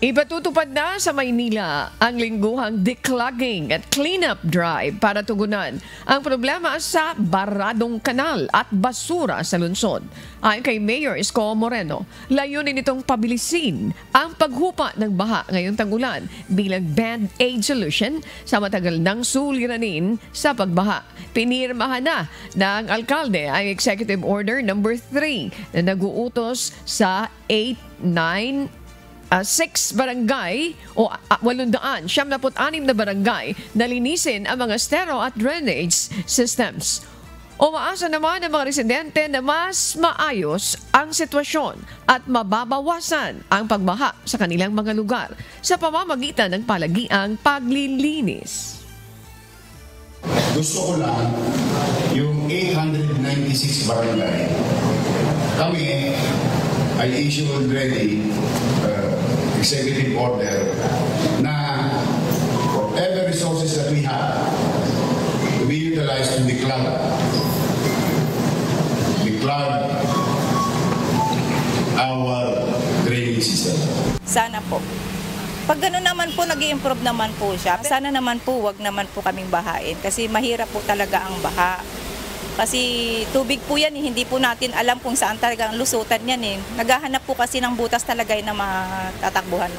Ipatutupad na sa Maynila ang lingguhang declogging at cleanup drive para tugunan ang problema sa baradong kanal at basura sa lungsod. Ayon kay Mayor Isko Moreno, layunin itong pabilisin ang paghupa ng baha ngayong tag-ulan bilang band-aid solution sa matagal ng suliranin sa pagbaha. Pinirmahan na ng alkalde ang Executive Order No. 3 na nag-uutos sa 6 barangay o 876 na barangay na linisin ang mga estero at drainage systems. Umaasa naman ang mga residente na mas maayos ang sitwasyon at mababawasan ang pagbaha sa kanilang mga lugar sa pamamagitan ng palagiang paglilinis. Gusto ko lang yung 896 barangay. Kami ay issue already executive order na whatever resources that we have to be utilized to declug our drainage system. Sana po. Pag gano'n naman po, nag-i-improve naman po siya. Sana naman po, wag naman po kaming bahain kasi mahirap po talaga ang baha. Kasi tubig po yan, hindi po natin alam kung saan talaga ang lusutan yan. Naghahanap po kasi ng butas talaga na matatakbuhan.